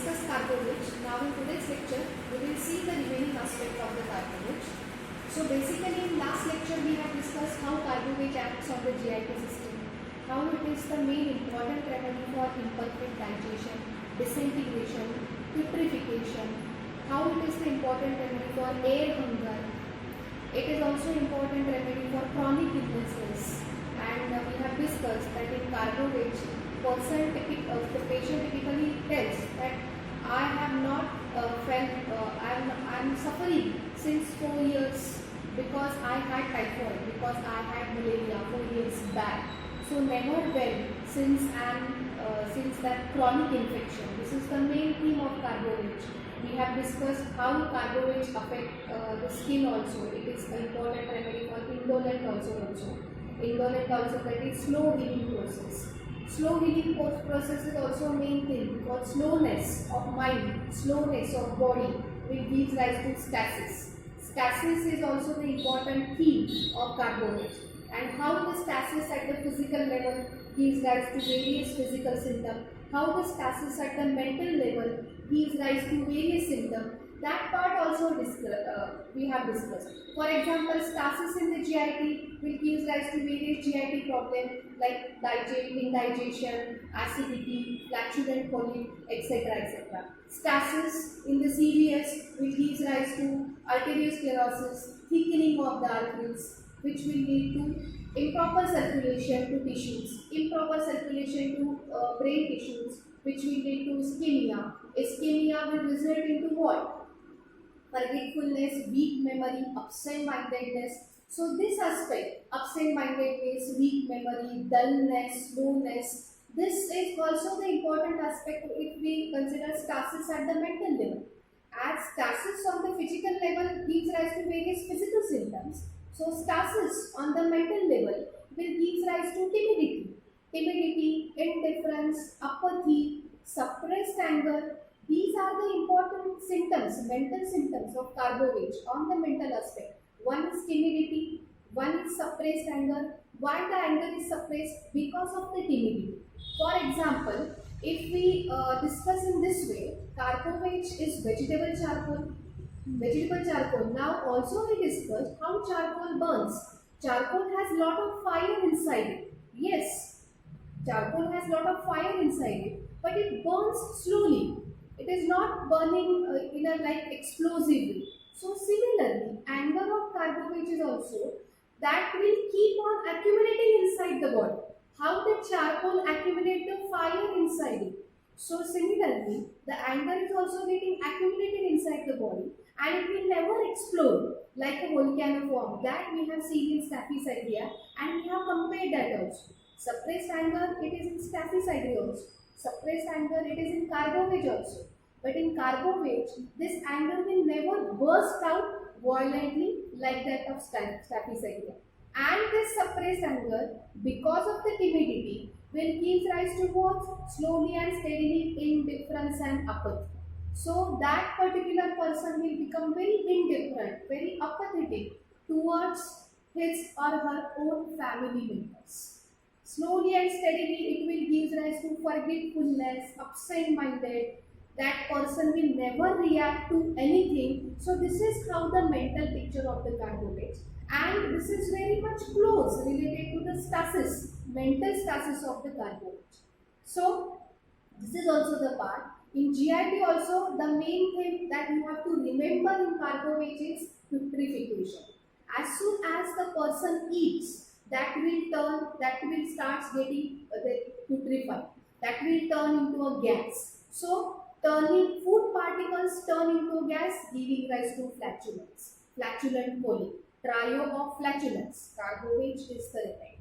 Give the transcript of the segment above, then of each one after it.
discuss carbohydrates. Now in today's lecture, we will see the remaining aspect of the carbohydrates. So basically in last lecture we have discussed how carbohydrate acts on the GIT system, how it is the main important remedy for imperfect digestion, disintegration, putrefaction, how it is the important remedy for air hunger. It is also important remedy for chronic illnesses, and we have discussed that in carbohydrates, the patient typically tells that I have not I'm suffering since 4 years because I had typhoid, because I had malaria 4 years back. So never well since that chronic infection. This is the main theme of carbohydrates. We have discussed how carbohydrates affect the skin also. It is an important remedy for indolent also. Indolent also, that is slow healing process. Slow healing process is also a main thing because slowness of mind, slowness of body will give rise to stasis. Stasis is also the important theme of carbohydrates, and how the stasis at the physical level gives rise to various physical symptoms, how the stasis at the mental level gives rise to various symptoms. That part also we have discussed. For example, stasis in the GIT will give rise to various GIT problems like indigestion, acidity, flatulent colic, etc. Stasis in the CVS will give rise to arteriosclerosis, thickening of the arteries, which will lead to improper circulation to tissues, improper circulation to brain tissues, which will lead to ischemia. Ischemia will result into what? Forgetfulness, weak memory, absent-mindedness. So this aspect, absent-mindedness, weak memory, dullness, slowness, this is also the important aspect if we consider stasis at the mental level. As stasis on the physical level gives rise to various physical symptoms, so stasis on the mental level will give rise to timidity, indifference, apathy, suppressed anger. These are the important symptoms, mental symptoms of carbohydrates on the mental aspect. One is timidity, one is suppressed anger. Why the anger is suppressed? Because of the timidity. For example, if we discuss in this way, carbohydrates is vegetable charcoal. Vegetable charcoal. Now also we discussed how charcoal burns. Charcoal has lot of fire inside it. Yes, charcoal has lot of fire inside it, but it burns slowly. It is not burning in a like explosively. So similarly, anger of carbohydrates also that will keep on accumulating inside the body. How the charcoal accumulate the fire inside it. So similarly, the anger is also getting accumulated inside the body, and it will never explode like a volcano form that we have seen in Staphysaria, and we have compared that also. Suppressed anger, it is in Staphysaria also. Suppressed anger, it is in carbohydrate also. But in carbohydrate, this anger will never burst out violently like that of Staphysaria. And this suppressed anger, because of the timidity, will give rise to what? Slowly and steadily indifference and apathy. So that particular person will become very indifferent, very apathetic towards his or her own family members. Slowly and steadily it will give rise to forgetfulness, absent-minded. That person will never react to anything. So this is how the mental picture of the carbohydrates. And this is very much close related to the stasis, mental stasis of the carbohydrates. So this is also the part. In GIT also, the main thing that you have to remember in carbohydrates is putrefaction. As soon as the person eats, that will start getting putrefied. That will turn into a gas. So turning food particles turn into gas, giving rise to flatulence, flatulent colic, trio of flatulence. Carbohydrate is the remedy.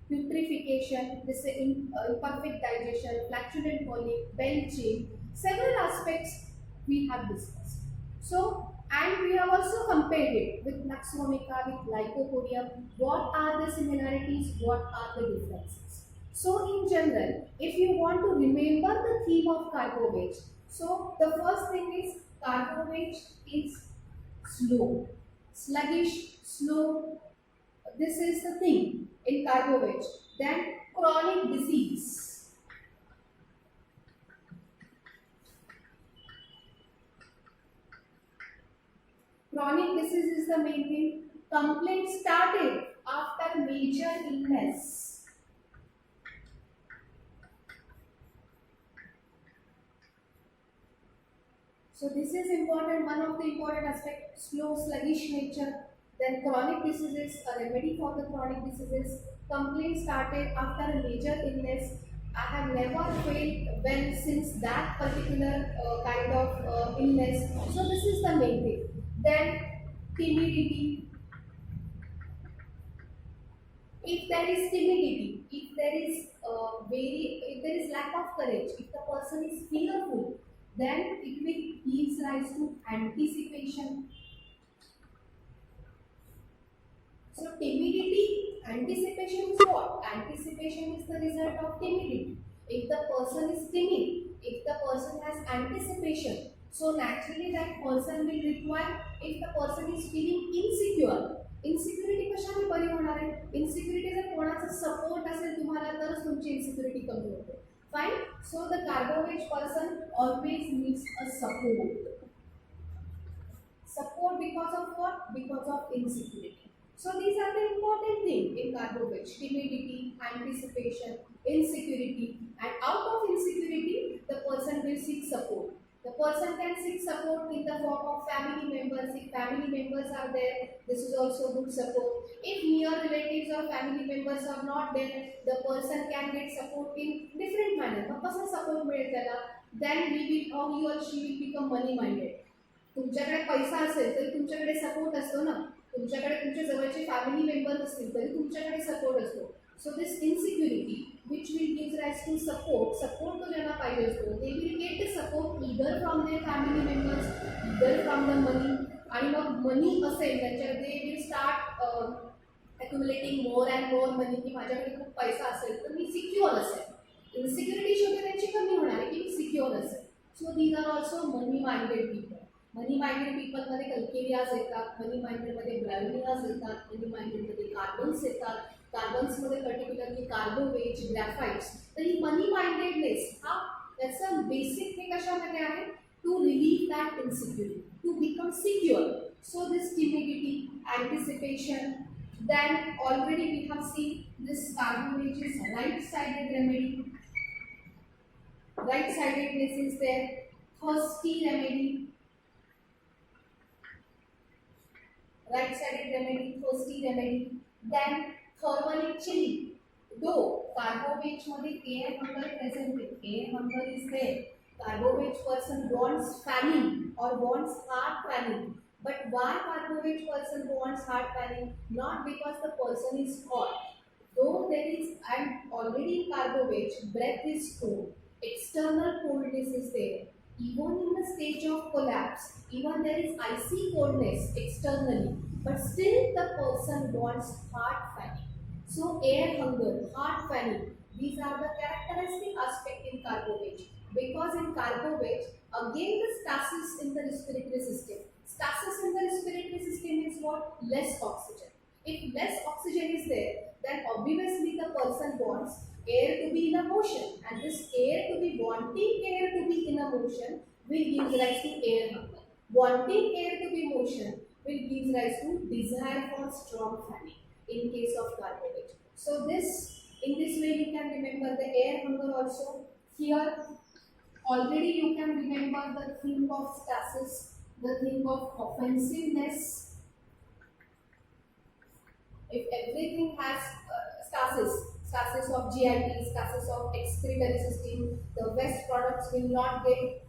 Putrefaction, this imperfect digestion, flatulent colic, belching, several aspects we have discussed. So, and we have also compared it with Nux vomica, with Lycopodium. What are the similarities? What are the differences? So, in general, if you want to remember the theme of carbohydrates, so the first thing is carbohydrate is slow, sluggish, slow. This is the thing in carbohydrates. Then chronic disease. Chronic disease is the main thing. Complaint started after major illness. So this is important, one of the important aspects, slow, sluggish nature. Then chronic diseases, a remedy for the chronic diseases. Complaint started after a major illness. I have never felt well since that particular kind of illness. So this is the main thing. Then timidity. If there is timidity, if there is if there is lack of courage, if the person is fearful, then it will gives rise to anticipation. So timidity, anticipation is what? Anticipation is the result of timidity. If the person is timid, if the person has anticipation, so naturally that person will require, if the person is feeling insecure, insecurity कशाने बरी होणार आहे? Insecurity जर कोणाचा support असेल तुम्हाला तरच तुमची इन्सिक्युरिटी कमी होते. Fine. So the carbo veg person always needs a support. Support because of what? Because of insecurity. So these are the important things in carbo-veg: timidity, anticipation, insecurity, and out of insecurity, the person will seek support. The person can seek support in the form of family members. If family members are there, this is also good support. If near relatives or family members are not there, the person can get support in different manner. मग कसा support मिळेल त्याला? Then he or she will become money minded. तुमच्याकडे पैसा असेल तरी तुमच्याकडे support असतो ना. तुमच्याकडे तुमच्या जवळचे फॅमिली मेंबर्स असतील तरी तुमच्याकडे सपोर्ट असतो. So this insecurity which will give rise to support तो ज्यांना पाहिजे असतो they will get the support either from their family members, either from the money. आणि मग मनी असेल त्यांच्या they will start accumulating more and more money, की माझ्याकडे खूप पैसा असेल तर मी सिक्युअर असेल. इनसिक्युरिटी शेवटी त्यांची कमी होणार आहे की मी सिक्युअर असेल. So these are also money minded people. Money minded पीपलमध्ये कल्केरियाज येतात, मनी माइंडेडमध्ये ब्रॅव्हिनियाज येतात, मनी माइंडेडमध्ये कार्बन्स येतात, कार्बन्समध्ये पर्टिक्युलरली कार्बोवेज, ग्रॅफाइट्स. तर ही मनी माइंडेडनेस हा त्याचं बेसिक हे कशामध्ये आहे? To relieve that insecurity, to become secure. So this timidity, anticipation. Then already we have seen this Carbo Veg is right sided remedy. Right sidedness is there. First remedy, right-sided remedy, first remedy. Then thermally chilling. Though carbo-veg मध्ये air hunger present is, air hunger is there. Carbo-veg person wants fanning or wants heart fanning. But why carbo-veg person wants heart fanning? Not because the person is hot. Though there is, and already in carbo-veg, breath is cold. External coldness is there. Even in the stage of collapse, even there is icy coldness externally, but still the person wants heart fanning. So air hunger, heart fanning, these are the characteristic aspect in carbo-veg. Because in carbo-veg, again the stasis in the respiratory system. Stasis in the respiratory system is what? Less oxygen. If less oxygen is there, then obviously the person wants air to be in a motion, and this air to be wanting air to be in a motion will give rise to air hunger. Wanting air to be motion will give rise to desire for strong fanning in case of carbo-veg. So this, in this way you can remember the air hunger also. Here already you can remember the thing of stasis, the thing of offensiveness. If everything has stasis of GIT, stasis of excretory system, the waste products will not get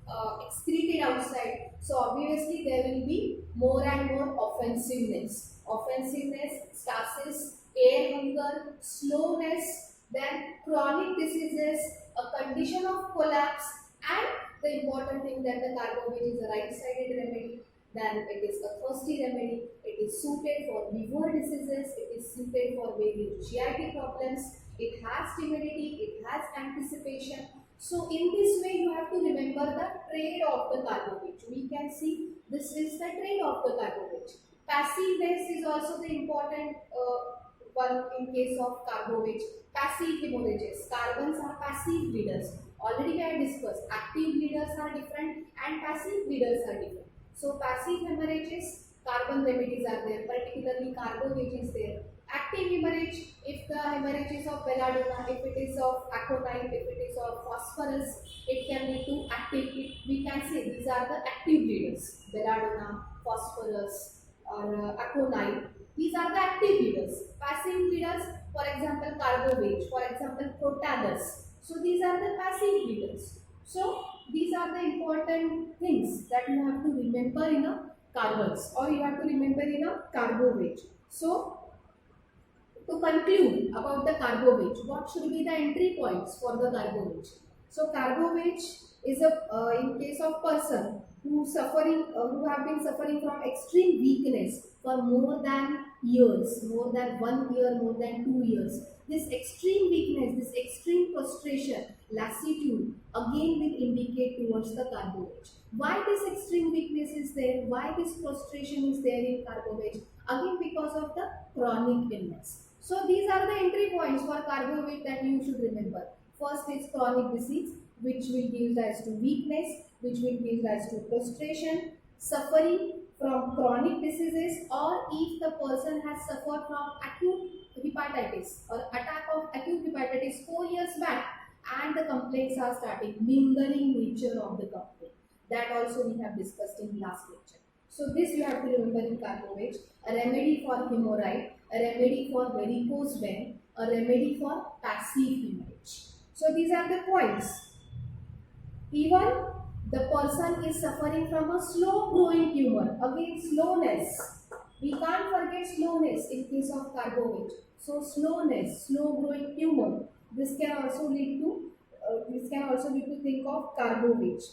excreted outside. So obviously there will be more and more offensiveness. Offensiveness, stasis, air hunger, slowness, then chronic diseases, a condition of collapse, and the important thing that the carbo-veg is a right-sided remedy. Then it is a thirsty remedy. It is suited for liver diseases. It is suited for various GIT problems. It has timidity. It has anticipation. So in this way, you have to remember the trade of the carbo-veg. We can see this is the trade of the carbo-veg. Passiveness is also the important one in case of carbo-veg. Passive hemorrhages. Carbons are passive bleeders. Already we have discussed. Active bleeders are different and passive bleeders are different. So passive hemorrhages, carbon remedies are there, particularly carbovage is there. Active hemorrhage, if the hemorrhage is of belladonna, if it is of aconite, if it is of phosphorus, it can lead to active. We can say these are the active bleeders: belladonna, phosphorus, or aconite. These are the active bleeders. Passive bleeders, for example, carbovage, for example, crotalus. So these are the passive bleeders. So these are the important things that you have to remember in a carvers, or you have to remember in a carbovage. So to conclude about the carbovage, what should be the entry points for the carbovage? So carbovage is a in case of person who have been suffering from extreme weakness for more than years, more than 1 year, more than 2 years. This extreme weakness, this extreme prostration, lassitude again will indicate towards the carbovage. Why this extreme weakness is there? Why this prostration is there in carbovage? Again because of the chronic illness. So these are the entry points for carbovage that you should remember. First is chronic disease, which will give rise to weakness, which will give rise to prostration, suffering from chronic diseases, or if the person has suffered from acute hepatitis or attack of acute hepatitis 4 years back, and the complaints are starting, lingering nature of the complaint. That also we have discussed in last lecture. So this you have to remember in carbovage: a remedy for hemorrhoid, a remedy for varicose vein, a remedy for passive hemorrhage. So these are the points. Even the person is suffering from a slow growing tumor. Again, slowness. We can't forget slowness in case of carbovage. So slowness, slow growing tumor. This can also lead to think of carbovage.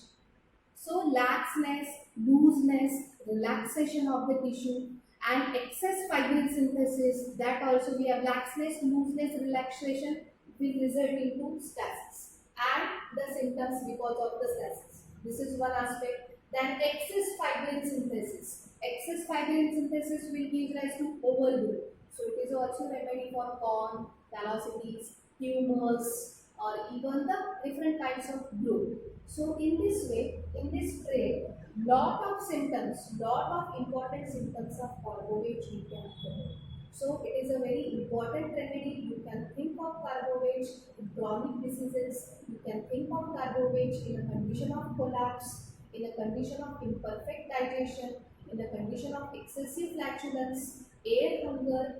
So laxness, looseness, relaxation of the tissue, and excess fibrin synthesis, that also we have laxness, looseness, relaxation will result into stasis, and the symptoms because of the stasis. This is one aspect. Then excess fibrin synthesis. Excess fibrin synthesis will give rise to overgrowth. So it is also remedy for corn, callosities, tumors, or even the different kinds of growth. So in this way, in this trait, lot of symptoms, lot of important symptoms of carbovage we can cover. So it is a very important remedy. You can think of carbovage in chronic diseases. You can think of carbovage in a condition of collapse, in a condition of imperfect digestion, in a condition of excessive flatulence, air hunger,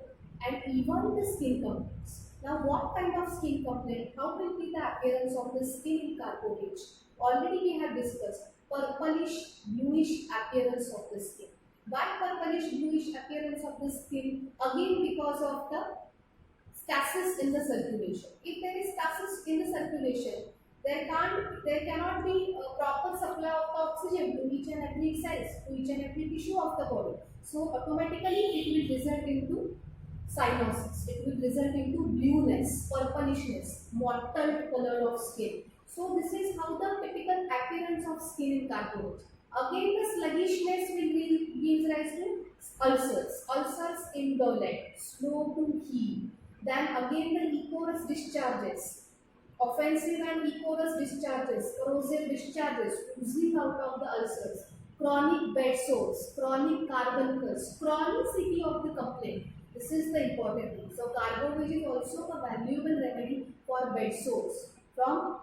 and even the skin complaints. Now, what kind of skin complaint? How will be the appearance of the skin in carbovage? Already we have discussed purplish, bluish appearance of the skin. Why purplish, bluish appearance of the skin? Again, because of the stasis in the circulation. If there is stasis in the circulation, there cannot be a proper supply of oxygen to each and every cells, to each and every tissue of the body. So automatically it will result into cyanosis. It will result into blueness, purplishness, mottled color of skin. So this is how the typical appearance of skin in carbovage. Again, the sluggishness will give rise to ulcers. Ulcers in the leg, slow to heal. Then again the ecorous discharges, offensive and ecorous discharges, corrosive discharges oozing out of the ulcers, chronic bed sores, chronic carbuncles, chronicity of the complaint. This is the important thing. So carbovage is also a valuable remedy for bed sores. From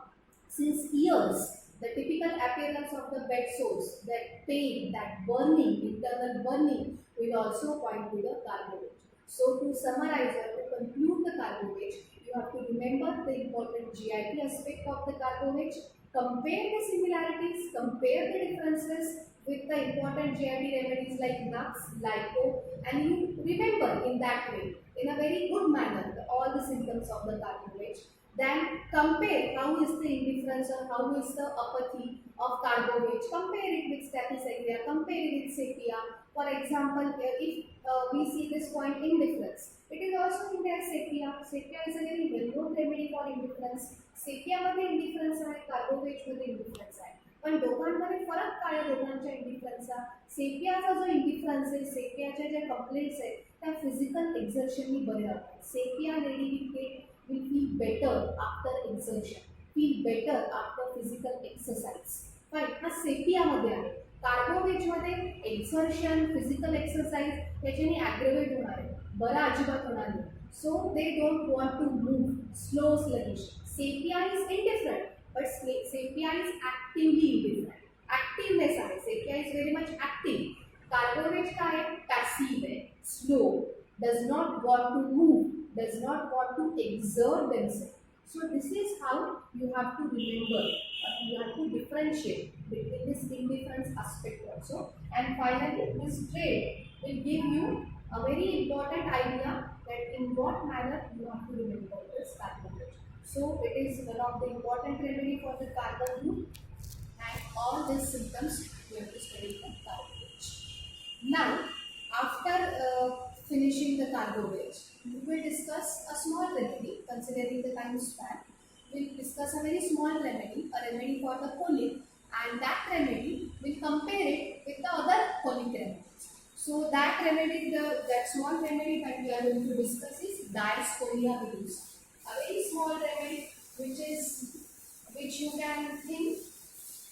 since years, the typical appearance of the bed sores, that pain, that burning, internal burning, will also point to the carbovage. So to summarize or to conclude the carbovage, you have to remember the important GIT aspect of the carbovage, compare the similarities, compare the differences with the important GIT remedies like Nux, Lyco, and you remember in that way, in a very good manner, all the symptoms of the carbovage. Then compare how is the indifference or how is the apathy of carbovage. Compare it with staphysagria, compare it with sepia. For example, if we see this point indifference, it is also in there sepia. Sepia is a very well-known remedy for indifference. sepia मध्ये indifference आहे, carbovage मध्ये indifference आहे. पण दोघांमध्ये फरक काय आहे दोघांच्या इंडिफरन्सचा? सेपियाचा जो इंडिफरन्स आहे, सेपियाच्या ज्या कंप्लेंट्स आहेत त्या फिजिकल एक्झर्शननी बरे होतात. Sepia lady will feel better after exertion, feel better after physical exercise. Fine, हा सेपियामध्ये आहे. कार्बो वेज मध्ये एक्सर्शन फिजिकल एक्सरसाइज त्याच्याने ॲग्रेवेट होणार आहे, बरं अजिबात होणार नाही. So they don't want to move, slow sluggish. Sepia is indifferent but Sepia is actively indifferent. Activeness आहे, Sepia is very much active. Carbo Veg काय आहे, पॅसिव्ह आहे, slow, does not want to move, does not want to exert themselves. So this is how you have to remember, you have to differentiate between this indifference aspect also. And finally, this trait will give you a very important idea that in what manner you have to remember this carbohydrate. So it is one of the important remedy for the carbon group, and all these symptoms you have to study from carbohydrate. Now, after finishing the carbohydrate, we will discuss a small remedy considering the time span. We will discuss a very small remedy, a remedy for the colic, and that remedy will compare it with the other colic remedies. So that remedy, that small remedy that we are going to discuss is Diascorea villosa. A very small remedy which you can think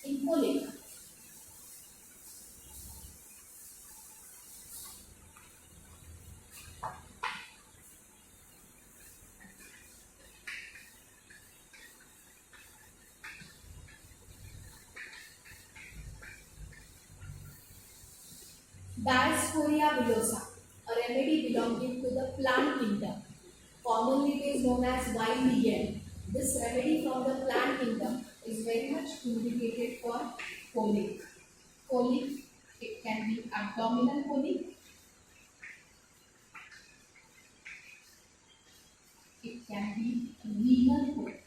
in colic. Diascorea villosa, a remedy belonging to the plant kingdom. Commonly it is known as Weinbergian. This remedy from the plant kingdom is very much indicated for colic. Colic, it can be abdominal colic, it can be renal colic.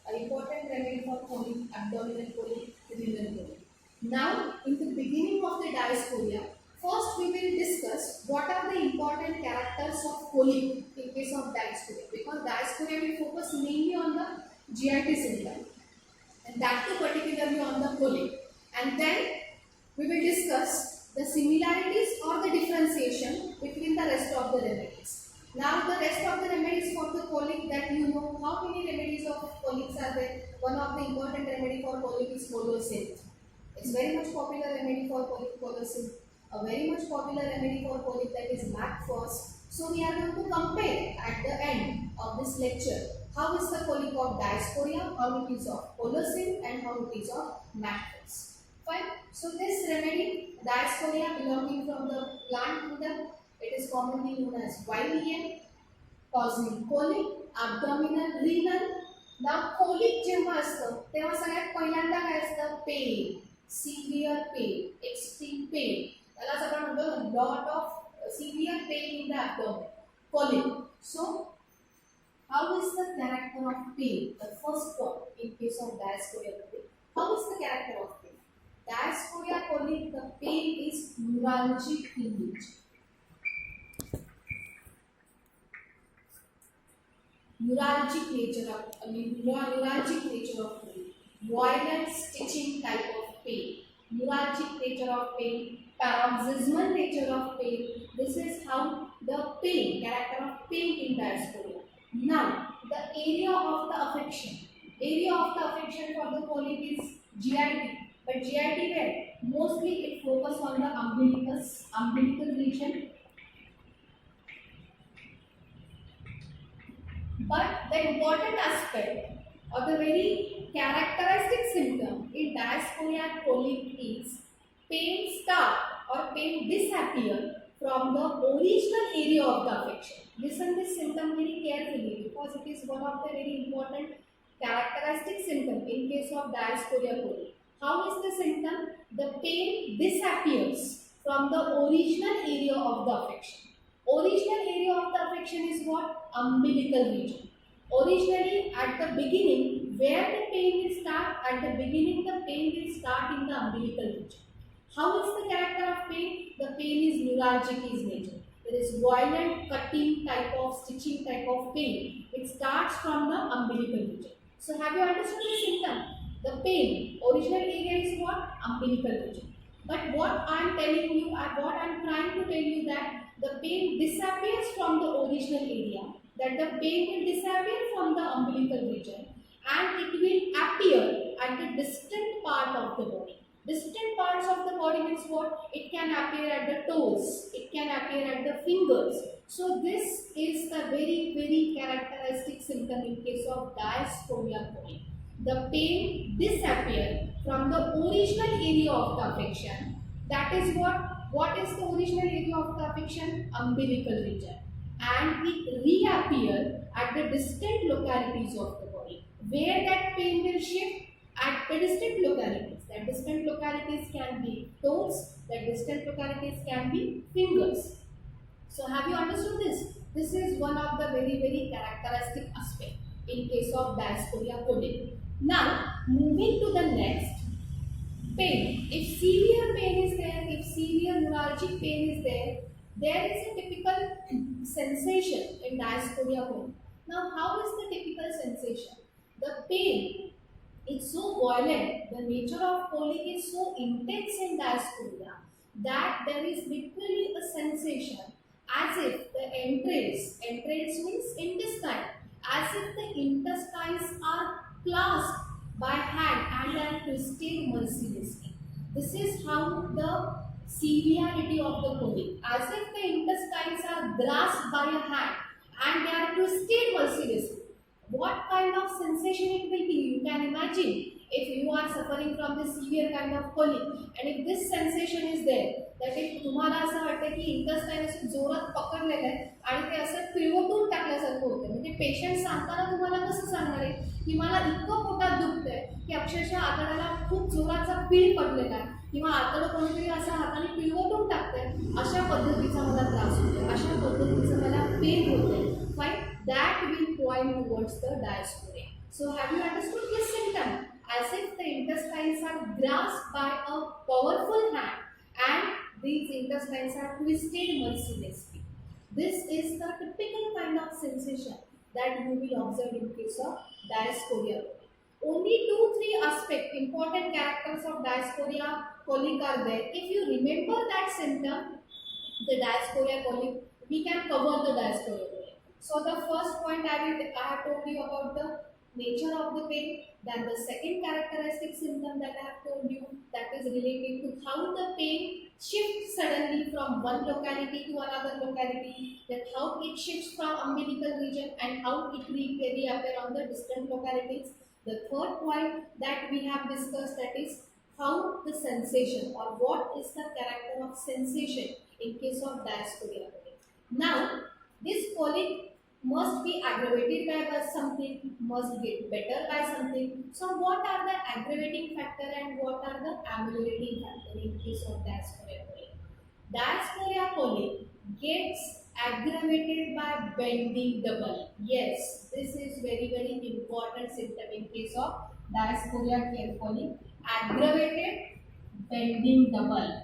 An important remedy for colic, abdominal colic, renal colic. Now, in the beginning of the Diascorea, first we will discuss what are the important characters of colic in case of Diascorea, because Diascorea will focus mainly on the GIT symptom, and that too particularly on the colic. And then we will discuss the similarities or the differentiation between the rest of the remedies. Now the rest of the remedies for the colic, that you know how many remedies of colics are there. One of the important remedy for colic is Colocin. It's very much popular remedy for colic, Colocin. A very much popular remedy for colic, that is Macphos. So we are going to compare at the end of this lecture how is the colic of Diascorea, how it is of Colocin, and how it is of Macphos. Fine. So this remedy, Diascorea, belonging from the plant kingdom, it is commonly known as Weinbergian, causing colic, abdominal, renal. Now colic जेव्हा असतं तेव्हा सगळ्यात पहिल्यांदा काय असतं, pain, severe pain, extreme pain. त्यालाच आपण म्हणतो lot of severe pain in the abdomen, colic. So how is the character of pain? The first one in case of Diascorea colic. How is the character of pain? Diascorea colic, the pain is neuralgic in nature. Neuralgic nature of pain. Violent stitching type of pain. Neuralgic nature of pain. Paroxysmal nature of pain. This is how the pain, character of pain in Diascorea. Now, the area of the affection. Area of the affection for the colic is GIT. But GIT where? Mostly it focuses on the umbilical region. But the important aspect or the very characteristic symptom in Diascorea colic is pain start or pain disappear from the original area of the affection. Listen this symptom very carefully because it is one of the very important characteristic symptom in case of Diascorea colic. How is the symptom? The pain disappears from the original area of the affection. Original area of the affection is what? Umbilical region. Originally at the beginning, where the pain will start? At the beginning the pain will start in the umbilical region. How is the character of pain? The pain is neuralgic in nature. There is violent cutting type of, stitching type of pain. It starts from the umbilical region. So have you understood the symptom? The pain, original area is what? Umbilical region. But what I am telling you, what I am trying to tell you, that the pain disappears from the original area, that the pain will disappear from the umbilical region and it will appear at the distant part of the body. Distant parts of the body means what? It can appear at the toes, it can appear at the fingers. So this is the very characteristic symptom in case of dysphoria coli. The pain disappear from the original area of the affection. That is what? What is the original area of the affection? Umbilical region. And it reappear at the distant localities of the body. Where that pain will shift? At the distant localities. That distant localities can be toes, that distant localities can be fingers. So have you understood this? This is one of the very characteristic aspect in case of dysphoria coli. Now moving to the next, pain. If severe pain is there, if severe neuralgic pain is there, there is a typical sensation in dysphoria coli. Now how is the typical sensation? The pain, it's so violent, the nature of colic is so intense in dysphoria that there is literally a sensation as if the entrails means intestine, as if the intestines are clasped by hand and are twisted mercilessly. This is how the severity of the colic, as if the intestines are grasped by a hand and they are twisted mercilessly. What kind of sensation it will be? You can imagine if you are suffering from this severe kind of colic and if this sensation is there, that if तुम्हाला असं वाटतं की intestine असं जोरात पकडलेलं आहे आणि ते असं पिळवटून टाकल्यासारखं होतं, म्हणजे पेशंट सांगताना तुम्हाला कसं सांगणार आहे की मला इतकं पोटात दुखतंय की अक्षरशः आतड्याला खूप जोराचा पीळ पडलेला आहे किंवा आतडं कोणीतरी असं हाताने पिळवटून टाकतंय, अशा पद्धतीचा मला त्रास होतोय, अशा पद्धतीचं मला पेन होतंय. Fine, that will point towards the dysphoria. So have you understood this symptom? As if the intestines are grasped by a powerful hand and these intestines are twisted mercilessly. This is the typical kind of sensation that you will observe in case of dysphoria. Only 2-3 aspects, important characters of dysphoria colic are there. If you remember that symptom, the dysphoria colic, we can cover the dysphoria colic. So the first point I have told you about the nature of the pain. Then the second characteristic symptom that I have told you, that is related to how the pain shifts suddenly from one locality to another locality, that how it shifts from umbilical region and how it reappear on the distant localities. The third point that we have discussed, that is how the sensation or what is the character of sensation in case of dysphoria. Now this colic must be aggravated by something, must get better by something. So what are the aggravating factor and what are the ameliorating factor in case of dysphoria colic? Dysphoria colic gets aggravated by bending double. Yes, this is very important symptom in case of dysphoria colic. Aggravated bending double.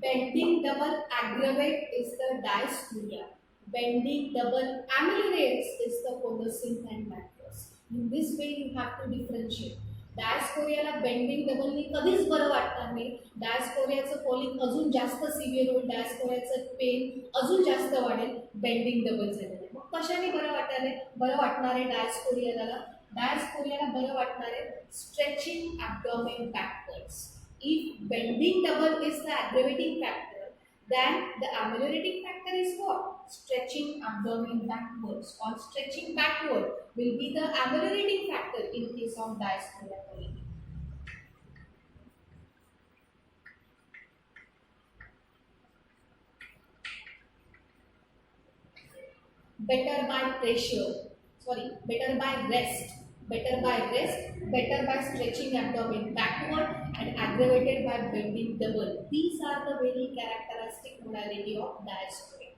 Bending double aggravate is the dysphoria. Bending double ameliorates is the conosine and macros. In this way you have to differentiate. डायस्पोरियाला bending डबलनी कधीच बरं वाटणार नाही. डायस्पोरियाचं calling अजून जास्त severe होईल, डायस्पोरियाचं pen अजून जास्त वाढेल बेंडिंग डबल झालेलं आहे. मग कशाने बरं वाटणार आहे डायस्पोरियाला? डायस्पोरियाला बरं वाटणार आहे stretching abdomen backwards. If bending double is the aggravating factor, then the ameliorating factor is what? Stretching abdomen backwards or stretching backward will be the ameliorating factor in case of dysphoria colic. Better by rest. Better by stretching abdomen backward and aggravated by bending double. These are the very characteristic modality of dysphoria.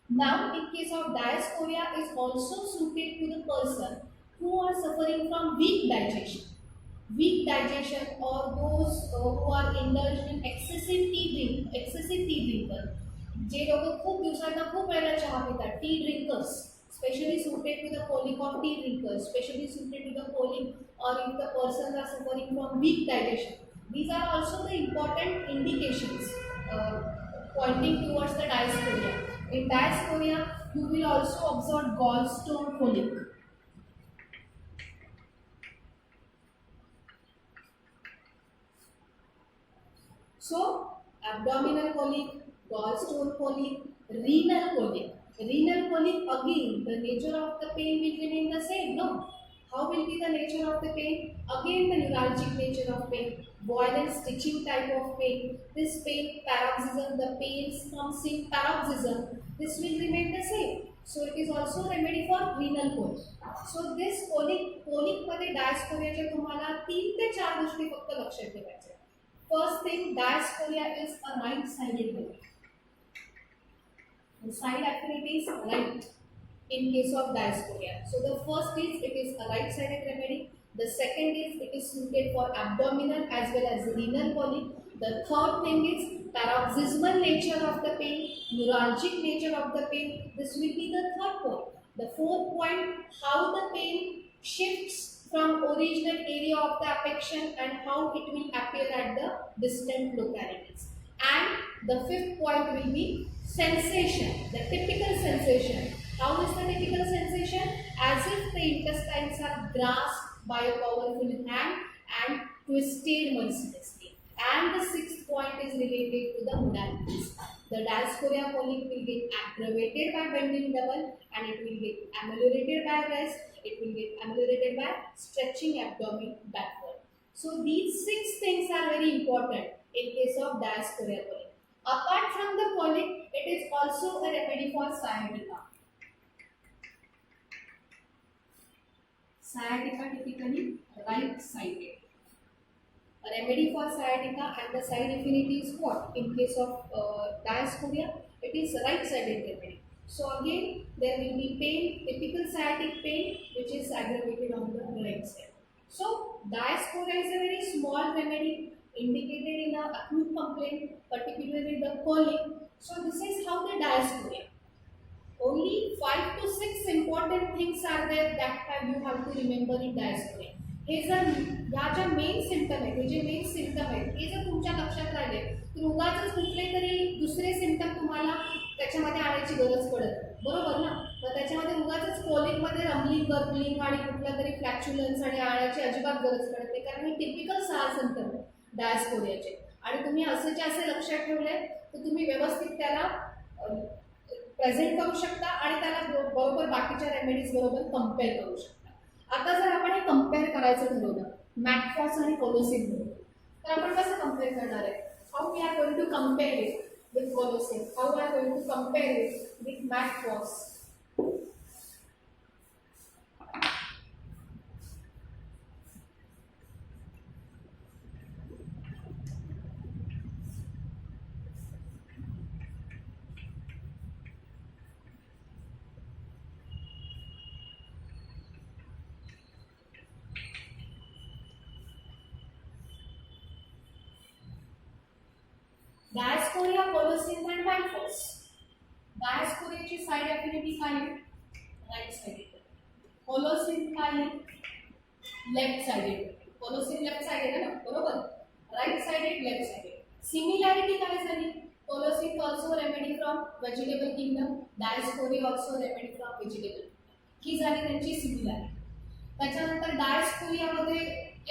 Now, in case of dysphoria is also suited to the person who are suffering from weak digestion. Weak digestion or those who are indulged in excessive tea drinker. जे लोक खूप दिवसांना खूप वेळेला चहा पितात, T drinkers, especially suited to the colic of tea drinkers, especially suited to the colic or if the persons are suffering from weak digestion. These are also the important indications pointing towards the dysphoria. In dysphoria, You will also observe gallstone colic. So, abdominal colic, gallstone colic, renal colic. Renal colic, again, the nature of the pain will remain the same, no? How will be the nature of the pain? Again, the neuralgic nature of pain, violent stitching type of pain. This pain, paroxysm, the pains comes in paroxysm. This will remain the same. So, it is also remedy for renal colic. So, this colic मध्ये डायस्कोरियाच्या तुम्हाला 3 ते 4 गोष्टी फक्त लक्षात ठेवायच्या. First thing, diasporia is a right-sided remedy. The side affinity is right in case of diasporia. So the first is it is a right-sided remedy. The second is it is suited for abdominal as well as renal colic. The third thing is paroxysmal nature of the pain, neuralgic nature of the pain. This will be the third point. The fourth point, how the pain shifts from original area of the affection and how it will appear at the distant localities. And the fifth point will be sensation, the typical sensation. How is the typical sensation? As if the intestines are grasped by a powerful hand and twisted mercilessly. And the sixth point is related to the modalities. The diasporia colic will get aggravated by bending double and it will get ameliorated by rest. It will get ameliorated by stretching abdomen backward. So these 6 things are very important in case of diasporia colic. Apart from the colic, it is also a remedy for sciatica. Sciatica typically right-sided. A remedy for sciatica, and the side affinity is what? In case of diasporia, it is right-sided remedy. So again, there will be pain, typical sciatic pain, which is aggravated on the right side. So diasporia is a very small remedy indicated in a acute complaint, particularly the colic. So this is how the diasporia. Only 5 to 6 important things are there that you have to remember in diasporia. हे जर ह्या ज्या main symptom आहेत, हे जे main symptom आहेत, हे जर तुमच्या लक्षात राहिले तर उगाच कुठले तरी दुसरे सिम्पटम तुम्हाला त्याच्यामध्ये आणायची गरज पडत, बरोबर ना? मग त्याच्यामध्ये उगाच कोलिकमध्ये रमलिंग, गर्गलिंग आणि कुठला तरी फ्लॅक्च्युलन्स आणि आळ्याची अजिबात गरज पडत नाही, कारण हे टिपिकल 6 सिम्पटम डायस्पोरियाचे. आणि तुम्ही असेचे असे लक्षात ठेवले तर तुम्ही व्यवस्थित त्याला प्रेझेंट करू शकता आणि त्याला बरोबर बाकीच्या रेमेडीज बरोबर कम्पेअर करू शकता. आता जर आपण हे कम्पेअर करायचं ठरवलं मॅकफॉस आणि कोलोसिन बरोबर, तर आपण कसं कम्पेअर करणार आहे? How we are going to compare it with Colocynth, how we are going to compare it with Mag Phos. Dioscorea, Colocynth and Mag Phos. डायस्पोरियाची साइड अफिनिटी काय आहे? Right sided. कोलोसिन काय आहे? Left sided. Colocynth left sided आहे ना, बरोबर? Right sided, left sided. Similarity काय झाली? Colocynth also remedy from vegetable kingdom, Dioscorea also remedy from vegetable. ही झाली त्यांची सिमिलॅरिटी. त्याच्यानंतर डायस्पोरियामध्ये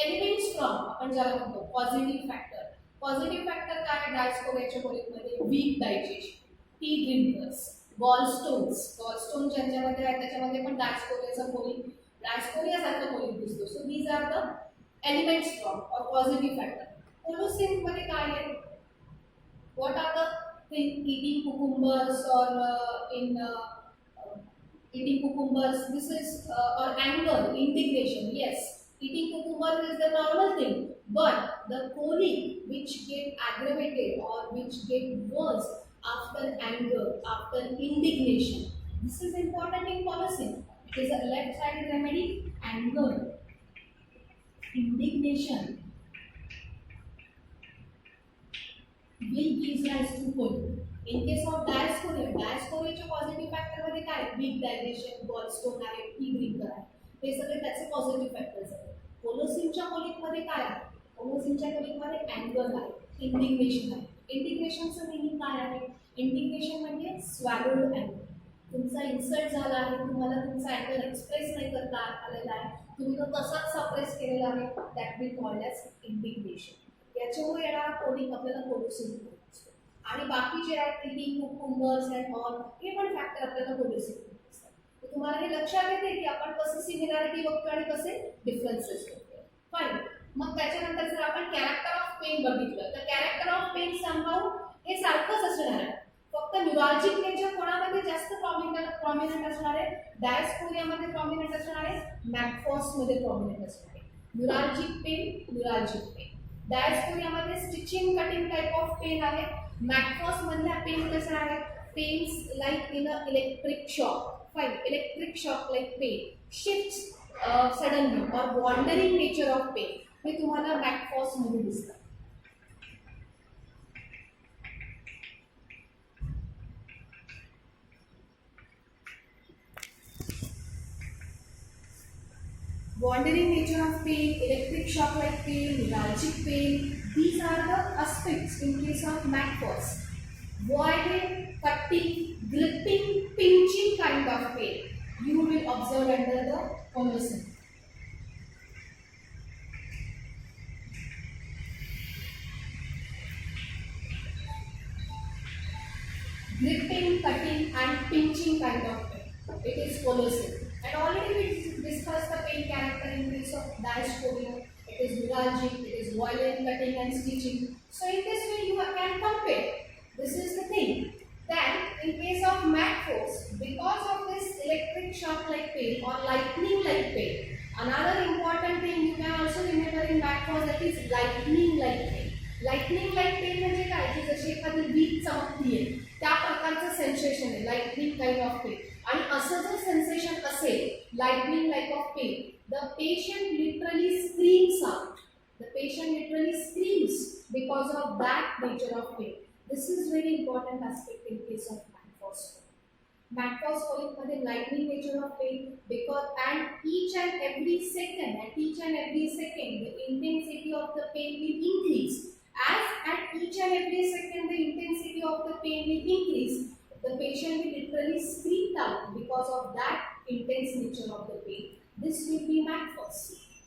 एलिमेंट्स फ्रॉम आपण ज्याला म्हणतो पॉझिटिव्ह फॅक्टर. पॉझिटिव्ह फॅक्टर काय डायस्पोरियाच्या कोलिकमध्ये? Weak digestion, tea drinkers, gallstones. Gallstone ज्यांच्यामध्ये आहे त्याच्यामध्ये पण डायस्पोरियाचा कोलिक, डायस्पोरियासारखा कोलिक दिसतो. So these are the elements from our positive factor. Colocynth मध्ये काय आहे? What are the thing? Eating cucumbers or in eating cucumbers, this is or anger, indignation. Yes, eating cucumber is the normal thing, but the colic which get aggravated or which get worse after anger, after indignation, this is important in colicin. It is a left-sided remedy. Anger, indignation will give rise to colic. In case of diasporia, diasporiaच्या positive factor मध्ये काय? Weak digestion, gallstone आहे, tea drinker आहे, हे सगळे त्याचे positive factors आहेत. कोलोसिनच्या कोलिकमध्ये काय आहे? कोलोसिनच्या कोलिकमध्ये अँगर आहे, इंडिग्नेशन आहे. इंडिग्नेशनचं मिनिंग काय आहे? इंडिग्नेशन म्हणजे स्वॅलोड अँगर. तुमचा इन्सर्ट झाला आहे, तुम्हाला तुमचा अँगल एक्सप्रेस नाही करता आलेला आहे, तुम्ही तो तसाच सप्रेस केलेला आहे, that we called as indignation. याच्यामुळे येणारा कोडिंग आपल्याला कोलोसिन असतो. आणि बाकी जे आहेत रीडिंग कुकुंबर्स अँड ऑल हे पण फॅक्टर आपल्याला कोलोसिन असतात. तर तुम्हाला हे लक्षात येते की आपण कसं सिमिलॅरिटी बघतो आणि कसे डिफरन्सेस बघतो. फाईन. मग त्याच्यानंतर जर आपण कॅरेक्टर ऑफ पेन बघितलं तर कॅरेक्टर ऑफ पेन समहाऊ हे सारखंच असणार आहे. फक्त न्यूरॉलजिक नेचर कोणामध्ये जास्त प्रॉमिनंट असणार आहे, डायस्पोरियामध्ये प्रॉमिनंट असणार आहे, मॅकफॉसमध्ये प्रॉमिनंट असणार आहे. Neurologic pain. डायस्पोरियामध्ये stitching cutting type of pain आहे. मॅकफॉस मधल्या पेन कसं आहे, pains like in a electric shock. Fine. Electric shock like pain shift suddenly or wandering nature of pain हे तुम्हाला मॅकफॉस मध्ये दिसतं. Wandering nature of pain, electric shock like pain, neuralgic pain, these are the aspects in case of MACFOS. Violent, cutting, gripping, pinching kind of pain you will observe under the cognizant. Gripping, cutting and pinching kind of pain. It is cognizant. And already we discussed the pain character in case of dysphoria. It is neuralgic, it is violent, cutting and stitching. So in this way you can compare. This is the thing. Then in case of MACFOS, because of this electric shock like pain or lightning like pain, another important thing you can also remember in MACFOS, that is lightning like pain. Lightning like pain म्हणजे काय, की जशी एखादी वीज चमकतीये त्या प्रकारचं sensation आहे lightning kind of pen. आणि असं जर सेन्सेशन असेल lightning like of pain, the patient literally screams out. The patient literally screams because of that nature of pain. This is very important aspect in case of MACFOS. MACFOS मध्ये lightning nature of pain, because at each and every second the intensity of the pain will increase. As at each and every second the intensity of the pain will increase, the patient will literally scream out because of that intense nature of the pain. This will be MACFOS.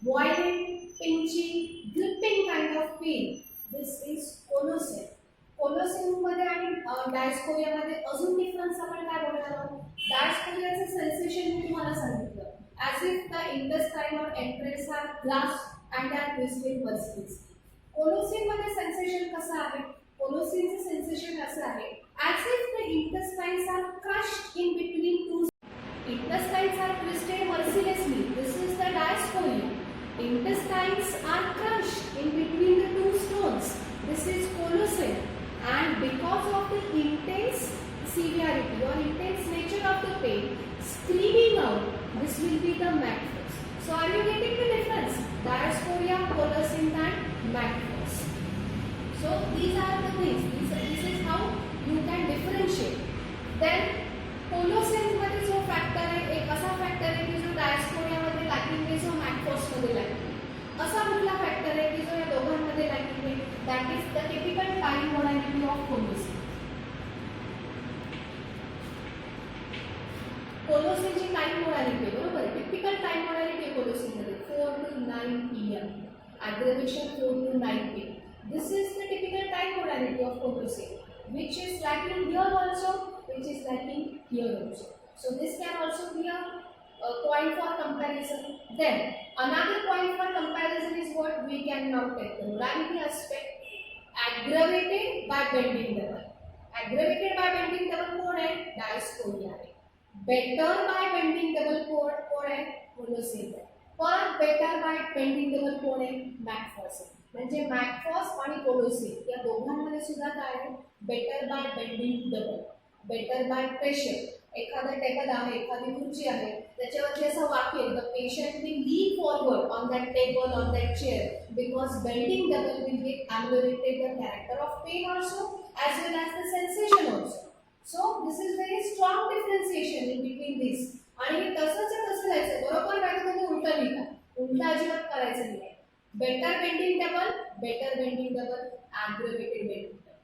Violent, pinching, gripping kind of pain. This is cognizant. कोलोसिन मध्ये आणि डायस्पोरियामध्ये अजून difference आपण काय बघणार आहोत. डायस्पोरियाचं sensation मी तुम्हाला सांगितलं, as if the intestine or entrails are grasped and are twisted muscles. Colocynth मध्ये सेन्सेशन कसं आहे, कोलोसिनचं सेन्सेशन असं आहे, as if the intestines are crushed in between two. Intestines are twisted mercilessly. This is the Dioscorea. Intestines are crushed in between the two stones. This is colicin. And because of the intense severity or intense nature of the pain, screaming out, this will be the MACFOS. So are you getting the difference? Diasporia, colicin and MACFOS. So these are the things. This is how you can differentiate. Then कोलोसिन मध्ये जो factor आहे एक असा factor आहे की जो डायस्पोरियामध्ये lacking आहे, जो मॅकफॉसमध्ये लॅकिंग आहे. असा कुठला फॅक्टर आहे की जो या दोघांमध्ये लॅकिंग आहे, that is the typical time modality of Colocynth. कोलोसिनची टाइम मोडॅलिटी बरोबर, टिपिकल टाइम मोडॅलिटी कोलोसिनमध्ये 4 to 9 PM. Aggravation 4 to 9 PM. This is the typical time modality of colicin, which is lacking here also, which is lacking here also. So this can also be a point for comparison. Then another point for comparison is what we can now take the modality aspect. Aggravated by bending double. Aggravated by bending double कोण है? Diasporia है. Better by bending double कोण है? कोलोसिन है. पर better by bending double कोण है? MACFOS है. म्हणजे मॅकफॉस आणि कोलोसिन या दोघांमध्ये सुद्धा काय आहे, better by bending double, better by pressure. एखादं टेबल आहे, एखादी खुर्ची आहे, त्याच्यावरती असं वाकेल, the patient will lean forward on that table, on that chair, because bending double will get ameliorated the character of pain also as well as the sensation also. So this is very strong differentiation in between this. आणि तसंच कसं जायचं बरोबर काय, तुम्ही उलटा लिहा, उलटा अजिबात करायचं नाही. Better bending double, aggravated bending double.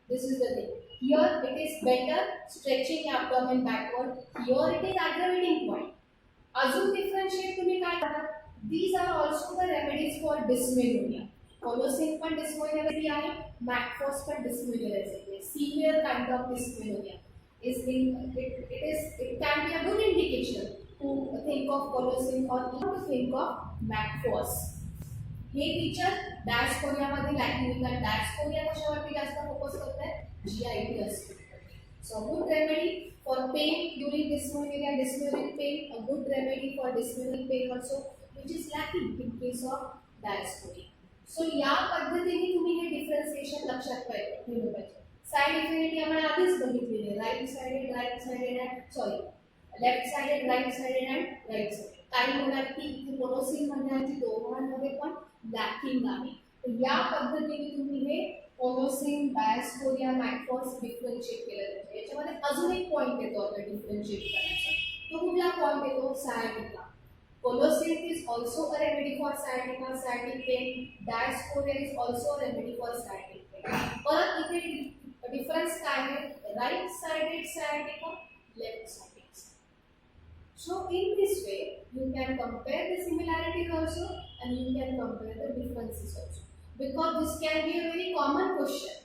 This is the thing. Here it is better stretching abdomen backward. Here it is aggravating point. अजून differentiate तुम्ही काय करा? These are also the remedies for dysmenorrhea. Colosine पण dysmenorrhea आहे, McFOS पण dysmenorrhea आहे. Severe kind of dysmenorrhea it can be a good indication to think of colosine or even to think of McFOS. हे feature डायस्पोरियामध्ये lacking आहे. Dioscorea कशावरती जास्त focus करताय? GIT असते. So good remedy for pain during dysmenorrhea, dysmenorrhic pain, a good remedy for dysmenorrhic pain also, which is lacking in case of diasporia. So या पद्धतीने तुम्ही हे differentiation लक्षात ठेवलं पाहिजे. साइड इफेक्ट आपण आधीच बघितलेले, right sided and sorry left sided right sided and right sided. काही होणार की इथे कोरोसिन म्हणजे दोघांमध्ये पण लॅकिंग आहे. तर या पद्धतीने तुम्ही हे कोरोसिन, डायस्पोरिया, मॅक्फॉस डिफरन्शिएट केलं पाहिजे. याच्यामध्ये अजून एक पॉईंट येतो आता डिफरन्शिएट करायचा. तो कुठला पॉईंट येतो? Sciatica. Colocynth is also a remedy for sciatica, sciatic pain. Dioscorea is also a remedy for sciatic pain. परत इथे डिफरन्स काय आहे? Right sided sciatica, left sided. So in this way, you can compare the similarities also and you can compare the differences also. Because this can be a very common question.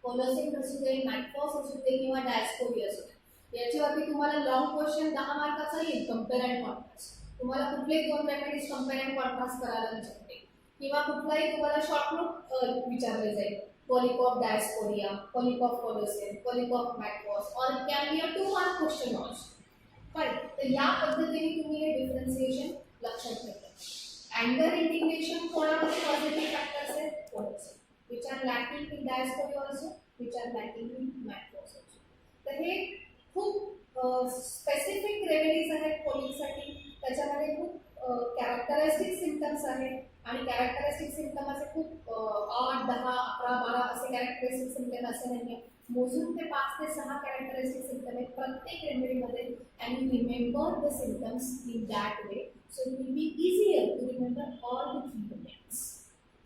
Colosine असू दे, McFOS असू दे किंवा डायस्पोरिया असू दे. याच्यावरती तुम्हाला long question 10 मार्काचा येईल, compare and contrast. तुम्हाला कुठलेही दोन रेमेडीज कंपेअर अँड कॉन्ट्रास्ट करायला विचारते किंवा कुठलाही तुम्हाला शॉर्ट नोट विचारले जाईल. Polyp of diasporia, polyp of colosine, polyp of McFOS, or it can be a 2 mark question also. तर या पद्धतीने तुम्ही हे डिफरन्सिएशन लक्षात ठेवा. अँगर इंडिग्नेशन कोणामध्ये पॉझिटिव्ह फॅक्टर्स आहेत? कोणाचे which are lacking in Dioscorea also, which are lacking in Mag Phos also. तर हे खूप स्पेसिफिक रेमेडीज आहेत कोलिकसाठी. त्याच्यामध्ये खूप कॅरेक्टरिस्टिक सिम्पटम्स आहेत आणि कॅरेक्टरिस्टिक सिम्पटम असे खूप 8, 10, 11, 12 असे कॅरेक्टरिस्टिक सिम्पटम असे नाही आहे. मोजून ते 5 ते 6 कॅरेक्टरिस्टिक सिम्पटम आहेत प्रत्येक रेमेडीमध्ये. And you remember the symptoms in that way, so it will be easier to remember all the treatments.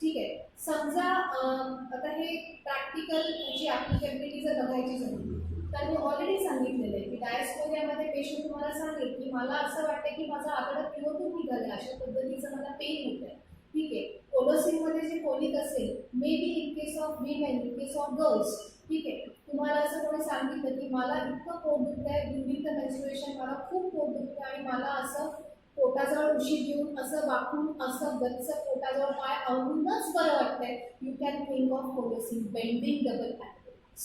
ठीक आहे. समजा आता हे प्रॅक्टिकल जी ॲप्लिकेबिलिटी जर बघायची झाली तर मी ऑलरेडी सांगितलेलं आहे की डायस्पोरियामध्ये पेशंट तुम्हाला सांगेल की मला असं वाटतं की माझा आकडा पिवतून निघाला, अशा पद्धतीचं मला पेन होत आहे. ठीक आहे. कोलोसिनमध्ये जे कोलिक असेल, may be in case of women, in case of girls, ठीक आहे, तुम्हाला असं कोणी सांगितलं की मला इतकं पोट दुखत आहे ड्युरिंग द मेन्स्ट्रुएशन, मला खूप पोट दुखतं आणि मला असं पोटाजवळ उशी घेऊन असं वाकून असं गच्च पोटाजवळ पाय आवरूनच बरं वाटतंय. You can think of Colocynth bending double ameliorates.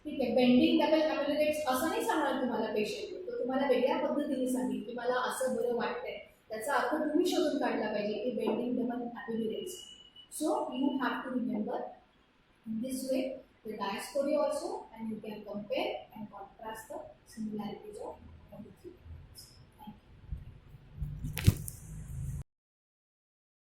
ठीक आहे. बेंडिंग डबल ॲम्युलेट्स असं नाही सांगणार तुम्हाला पेशंट, तो तुम्हाला वेगळ्या पद्धतीने सांगेल की मला असं बरं वाटतंय. त्याचा अर्थ तुम्ही शोधून काढला पाहिजे की bending double ameliorates. So you have to remember in this way the diasporia also, and you can compare and contrast the similarities of